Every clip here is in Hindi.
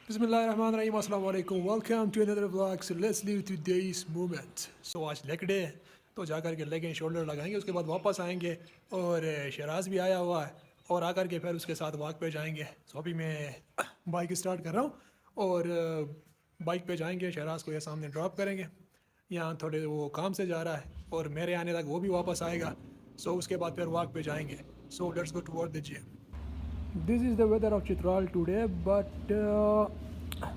Bismillahirrahmanirrahim. Assalamu alaikum. Welcome to another vlog. So let's live today's moment. So आज लेग डे है तो जा कर के लेग एंड शोल्डर लगाएंगे, उसके बाद वापस आएंगे और शराज भी आया हुआ है और आकर के फिर उसके साथ वॉक पे जाएंगे। सो अभी मैं बाइक स्टार्ट कर रहा हूँ और बाइक पे जाएंगे, शराज को ये सामने ड्रॉप करेंगे। यहाँ थोड़े वो काम से जा रहा है और मेरे आने तक वो भी वापस आएगा। सो उसके बाद फिर वॉक पे जाएंगे। So let's go toward the gym. This is the weather of Chitral today, but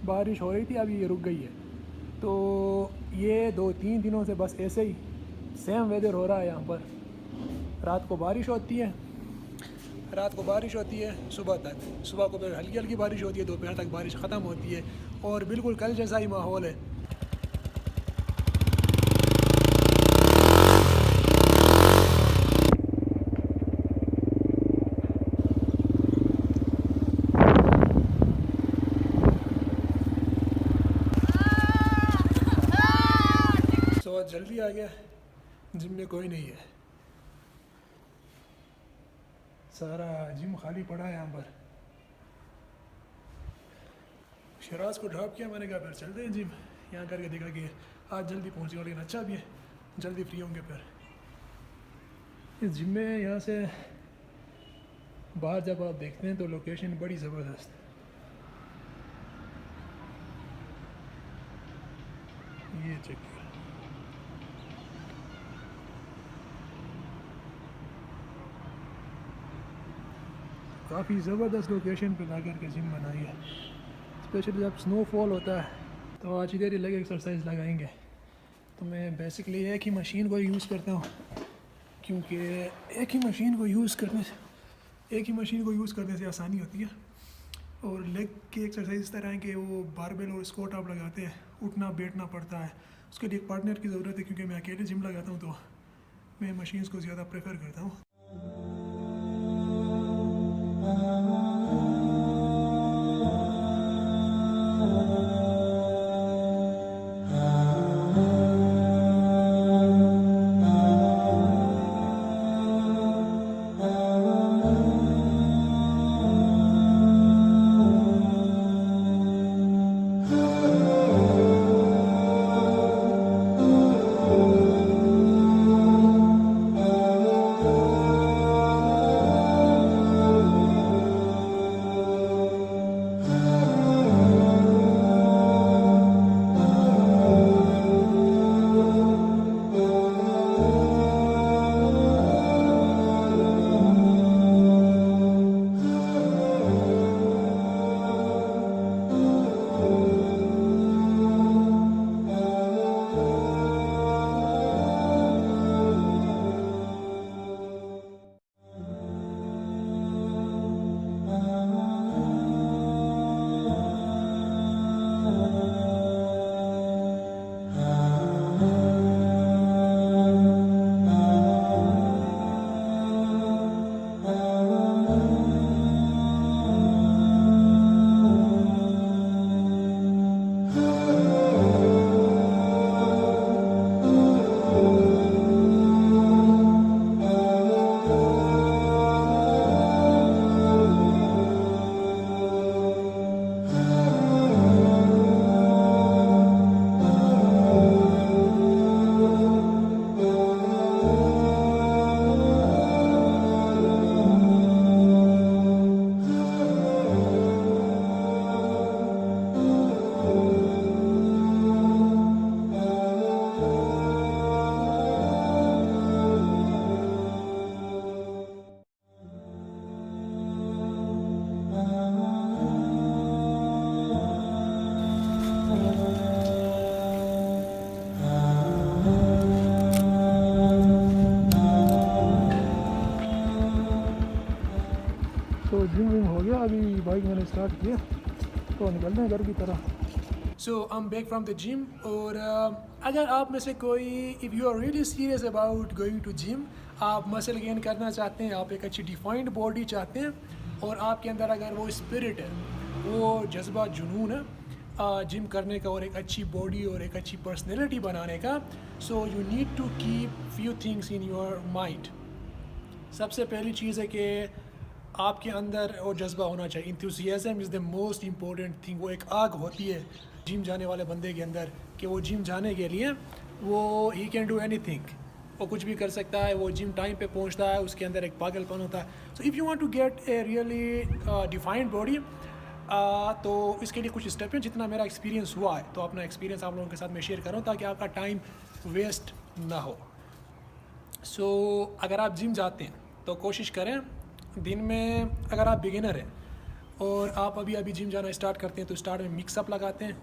बारिश हो रही थी, अभी ये रुक गई है। तो ये 2-3 दिनों से बस ऐसे ही सेम वेदर हो रहा है यहाँ पर। रात को बारिश होती है, सुबह तक, सुबह को फिर हल्की हल्की बारिश होती है, दोपहर तक बारिश ख़त्म होती है और बिल्कुल कल जैसा ही माहौल है। तो जल्दी आ गया, जिम में कोई नहीं है, सारा जिम खाली पड़ा है यहाँ पर। शराज को ड्रॉप किया, मैंने कहा फिर चलते हैं जिम। यहाँ करके देखा कि आज जल्दी पहुँचेंगे, लेकिन अच्छा भी है, जल्दी फ्री होंगे। फिर इस जिम में यहाँ से बाहर जब आप देखते हैं तो लोकेशन बड़ी ज़बरदस्त। ये चेक काफ़ी ज़बरदस्त लोकेशन पे ला कर के जिम बनाई है, स्पेशली जब स्नोफॉल होता है तो आज इधर ही लगे एक्सरसाइज लगाएंगे। तो मैं बेसिकली एक ही मशीन को यूज़ करता हूँ, क्योंकि एक ही मशीन को यूज़ करने से आसानी होती है। और लेग की एक्सरसाइज इस तरह है कि वो बारबेल और स्क्वाट आप लगाते हैं, उठना बैठना पड़ता है, उसके लिए एक पार्टनर की ज़रूरत है। क्योंकि मैं अकेले जिम लगाता हूँ तो मैं मशीन्स को ज़्यादा प्रेफर करता हूँ। तो जिम विम हो गया, अभी बाइक मैंने स्टार्ट किया तो निकलते हैं घर की तरफ। So I am back from the gym. और अगर आप में से कोई, if you are really serious about going to gym, आप मसल गेन करना चाहते हैं, आप एक अच्छी डिफाइंड बॉडी चाहते हैं और आपके अंदर अगर वो स्पिरिट है, वो जज्बा जुनून है जिम करने का और एक अच्छी बॉडी और एक अच्छी पर्सनैलिटी बनाने का, so you need to keep few things in your mind. सबसे पहली चीज़ है कि आपके अंदर वो जज्बा होना चाहिए। Enthusiasm is the most important thing. वो एक आग होती है जिम जाने वाले बंदे के अंदर कि वो जिम जाने के लिए वो he can do any thing, वो कुछ भी कर सकता है। वो जिम टाइम पे पहुंचता है, उसके अंदर एक पागलपन होता है। So if you want to get a really defined body, तो इसके लिए कुछ स्टेप हैं जितना मेरा एक्सपीरियंस हुआ है, तो अपना एक्सपीरियंस आप लोगों के साथ मैं शेयर कर रहा हूँ ताकि आपका टाइम वेस्ट ना हो। सो अगर आप जिम जाते हैं तो कोशिश करें दिन में, अगर आप बिगिनर हैं और आप अभी अभी जिम जाना स्टार्ट करते हैं तो स्टार्ट में मिक्सअप लगाते हैं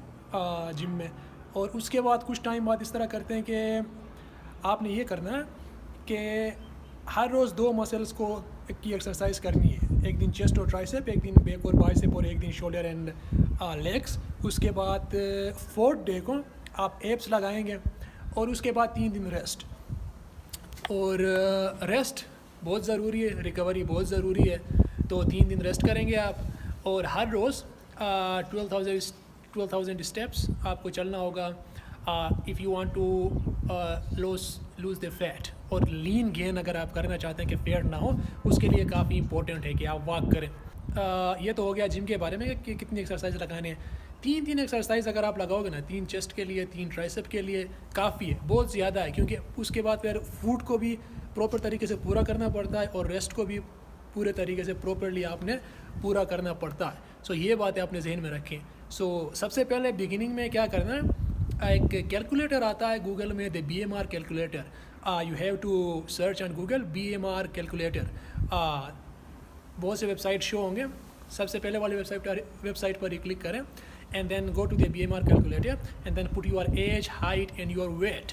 जिम में, और उसके बाद कुछ टाइम बाद इस तरह करते हैं कि आपने ये करना है कि हर रोज़ 2 मसल्स को की एक्सरसाइज करनी है। एक दिन चेस्ट और ट्राइसेप, एक दिन बैक और बाइसेप, और एक दिन शोल्डर एंड लेग्स। उसके बाद 4th डे को आप एब्स लगाएंगे और उसके बाद 3 दिन रेस्ट। और रेस्ट बहुत ज़रूरी है, रिकवरी बहुत ज़रूरी है, तो 3 दिन रेस्ट करेंगे आप। और हर रोज़ 12,000 स्टेप्स आपको चलना होगा if you want to lose the fat. और लीन गेन अगर आप करना चाहते हैं कि फैट ना हो, उसके लिए काफ़ी इंपॉर्टेंट है कि आप वॉक करें। ये तो हो गया जिम के बारे में कि कितनी एक्सरसाइज लगाने हैं। 3 एक्सरसाइज अगर आप लगाओगे ना, 3 चेस्ट के लिए, 3 ट्राइसेप के लिए, काफ़ी है, बहुत ज़्यादा है। क्योंकि उसके बाद फिर फूड को भी प्रॉपर तरीके से पूरा करना पड़ता है और रेस्ट को भी पूरे तरीके से प्रॉपरली आपने पूरा करना पड़ता है। सो ये बातें अपने जहन में रखें। सो सबसे पहले बिगिनिंग में क्या करना है, एक कैलकुलेटर आता है गूगल में, the BMR calculator. You have to search on Google BMR calculator. बहुत से वेबसाइट शो होंगे, सबसे पहले वाली वेबसाइट पर ही क्लिक करें and then go to the BMR calculator and then put your age, height and your weight.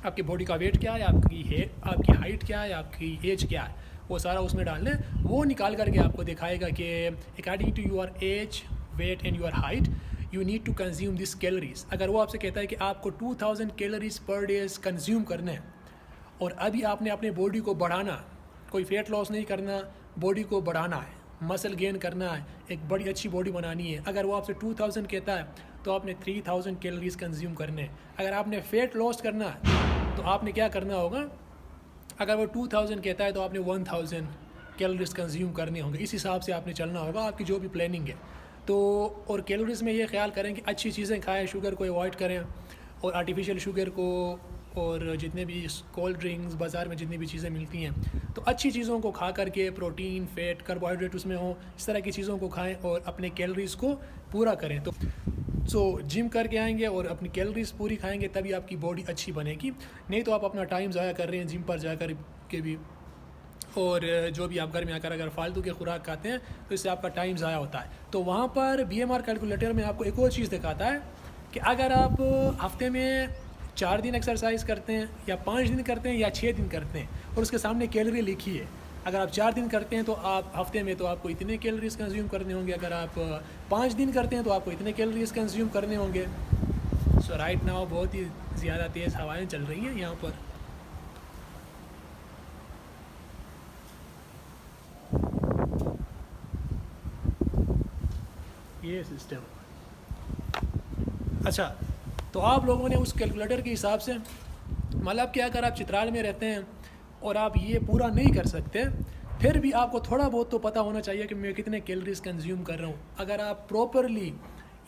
आपकी बॉडी का वेट क्या है, आपकी हाइट क्या है, आपकी एज क्या है, वो सारा उसमें डाल लें। वो निकाल करके आपको दिखाएगा कि according to your age, weight and your height you need to consume this calories. अगर वो आपसे कहता है कि आपको 2000 कैलोरीज पर डे कंज्यूम करने हैं और अभी आपने अपने बॉडी को बढ़ाना, कोई फैट लॉस नहीं करना, बॉडी को बढ़ाना है, मसल गेन करना है, एक बड़ी अच्छी बॉडी बनानी है। अगर वो आपसे 2000 कहता है तो आपने 3000 कैलोरीज कंज्यूम करने हैं। अगर आपने फ़ैट लॉस करना है तो आपने क्या करना होगा, अगर वो 2000 कहता है तो आपने 1000 कैलोरीज कंज्यूम करने होंगे। इस हिसाब से आपने चलना होगा, आपकी जो भी प्लानिंग है। तो और कैलोरीज़ में ये ख्याल करें कि अच्छी चीज़ें खाएं, शुगर को अवॉइड करें और आर्टिफिशियल शुगर को, और जितने भी कोल्ड ड्रिंक्स बाज़ार में जितनी भी चीज़ें मिलती हैं, तो अच्छी चीज़ों को खा करके प्रोटीन, फैट, कार्बोहाइड्रेट उसमें हो, इस तरह की चीज़ों को खाएं और अपने कैलोरीज़ को पूरा करें। तो जिम करके आएंगे और अपनी कैलोरीज़ पूरी खाएंगे तभी आपकी बॉडी अच्छी बनेगी। नहीं तो आप अपना टाइम ज़ाया कर रहे हैं जिम पर जा कर के भी, और जो भी आप घर में आकर अगर फालतू के खुराक खाते हैं तो इससे आपका टाइम ज़ाया होता है। तो वहाँ पर BMR कैलकुलेटर में आपको एक और चीज़ दिखाता है कि अगर आप हफ्ते में 4 दिन एक्सरसाइज करते हैं या 5 दिन करते हैं या 6 दिन करते हैं, और उसके सामने कैलोरी लिखी है। अगर आप 4 दिन करते हैं तो आप हफ्ते में तो आपको इतने कैलोरीज कंज्यूम करने होंगे, अगर आप 5 दिन करते हैं तो आपको इतने कैलोरीज कंज्यूम करने होंगे। सो राइट नाउ बहुत ही ज़्यादा तेज़ हवाएं चल रही हैं यहाँ पर। ये सिस्टम, अच्छा, तो आप लोगों ने उस कैलकुलेटर के हिसाब से, मतलब कि अगर आप चित्राल में रहते हैं और आप ये पूरा नहीं कर सकते, फिर भी आपको थोड़ा बहुत तो पता होना चाहिए कि मैं कितने कैलोरीज कंज्यूम कर रहा हूँ। अगर आप प्रॉपरली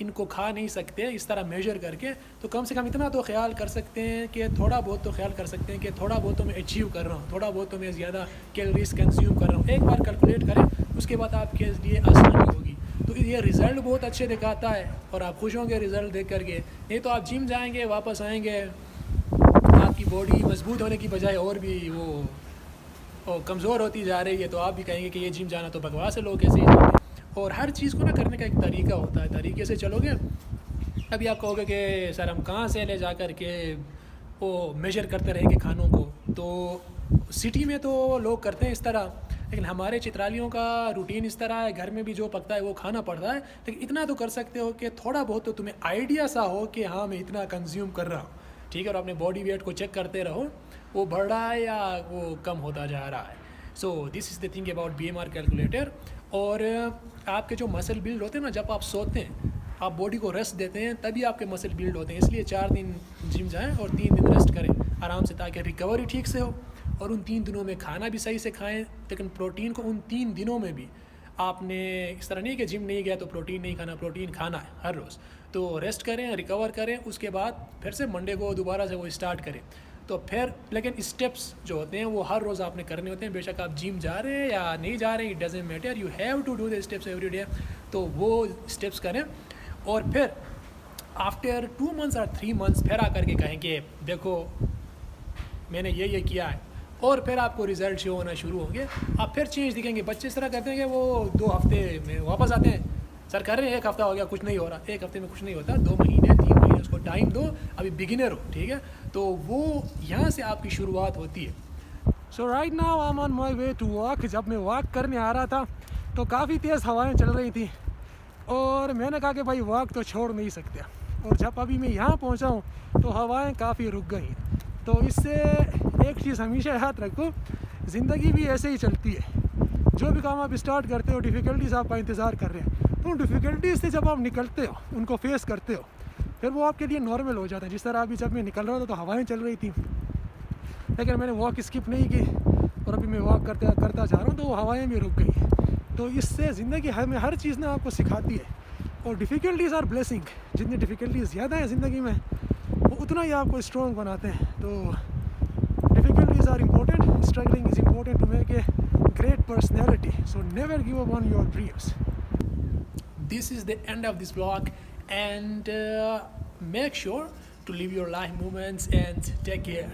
इनको खा नहीं सकते इस तरह मेजर करके, तो कम से कम इतना तो ख्याल कर सकते हैं कि थोड़ा बहुत तो ख्याल कर सकते हैं कि थोड़ा बहुत तो मैं अचीव कर रहा हूँ, थोड़ा बहुत तो मैं ज़्यादा कैलोरीज कंज्यूम कर रहा हूँ। एक बार कैलकुलेट करें, उसके बाद आपके लिए आसानी होगी। तो ये रिज़ल्ट बहुत अच्छे दिखाता है और आप खुश होंगे रिज़ल्ट देख करके। नहीं तो आप जिम जाएंगे, वापस आएंगे, आपकी बॉडी मजबूत होने की बजाय और भी वो कमज़ोर होती जा रही है, तो आप भी कहेंगे कि ये जिम जाना तो बकवास है, लोग कैसे ही जाते हैं। और हर चीज़ को ना करने का एक तरीका होता है, तरीके से चलोगे। अभी आप कहोगे कि सर हम कहाँ से ले जा कर के वो मेजर करते रहेंगे खानों को, तो सिटी में तो लोग करते हैं इस तरह, लेकिन हमारे चित्रालियों का रूटीन इस तरह है, घर में भी जो पकता है वो खाना पड़ता है। लेकिन इतना तो कर सकते हो कि थोड़ा बहुत तो तुम्हें आइडिया सा हो कि हाँ मैं इतना कंज्यूम कर रहा हूँ, ठीक है। और अपने बॉडी वेट को चेक करते रहो, वो बढ़ रहा है या वो कम होता जा रहा है। So this is the thing about BMR calculator. और आपके जो मसल बिल्ड होते हैं ना, जब आप सोते हैं, आप बॉडी को रेस्ट देते हैं, तभी आपके मसल बिल्ड होते हैं। इसलिए 4 दिन जिम जाएं और 3 दिन रेस्ट करें आराम से, ताकि रिकवरी ठीक से हो और उन 3 दिनों में खाना भी सही से खाएं, लेकिन प्रोटीन को उन 3 दिनों में भी आपने इस तरह नहीं कि जिम नहीं गया तो प्रोटीन नहीं खाना, प्रोटीन खाना है हर रोज़। तो रेस्ट करें, रिकवर करें, उसके बाद फिर से मंडे को दोबारा से वो स्टार्ट करें। तो फिर लेकिन स्टेप्स जो होते हैं वो हर रोज़ आपने करने होते हैं, बेशक आप जिम जा रहे हैं या नहीं जा रहे हैं, it doesn't matter, you have to do the steps every day. तो वो स्टेप्स करें और फिर आफ्टर 2 मंथ्स और 3 मंथ्स फिर आकर के कहें कि देखो मैंने ये किया है, और फिर आपको रिज़ल्ट शो होना शुरू होंगे, आप फिर चेंज दिखेंगे। बच्चे इस तरह करते हैं कि वो 2 हफ्ते में वापस आते हैं, सर कह रहे हैं 1 हफ़्ता हो गया कुछ नहीं हो रहा। 1 हफ्ते में कुछ नहीं होता, 2 महीने 3 महीने उसको टाइम दो, अभी बिगिनर हो, ठीक है। तो वो यहाँ से आपकी शुरुआत होती है। So right now I am on my way to walk. जब मैं वॉक करने आ रहा था तो काफ़ी तेज़ हवाएं चल रही थी और मैंने कहा कि भाई वॉक तो छोड़ नहीं सकते, और जब अभी मैं यहाँ पहुँचा हूँ तो हवाएं काफ़ी रुक गई हैं। तो इससे एक चीज़ हमेशा याद रखो, ज़िंदगी भी ऐसे ही चलती है। जो भी काम आप स्टार्ट करते हो, डिफ़िकल्टीज़ आपका इंतज़ार कर रहे हैं, तो उन डिफ़िकल्टीज़ से जब आप निकलते हो, उनको फेस करते हो, फिर वो आपके लिए नॉर्मल हो जाता है। जिस तरह अभी जब मैं निकल रहा था तो हवाएं चल रही थी, लेकिन मैंने वॉक स्किप नहीं की और अभी मैं वॉक करता जा रहा हूँ तो वो हवाएं भी रुक गई। तो इससे ज़िंदगी हमें हर चीज़ ना आपको सिखाती है, और डिफ़िकल्टीज़ आर ब्लेसिंग। जितनी डिफ़िकल्टीज़ ज़्यादा है ज़िंदगी में वो उतना ही आपको स्ट्रॉन्ग बनाते हैं। तो difficulties are important, struggling is important to make a great personality, so never give up on your dreams. This is the end of this vlog, and make sure to live your life moments and take care.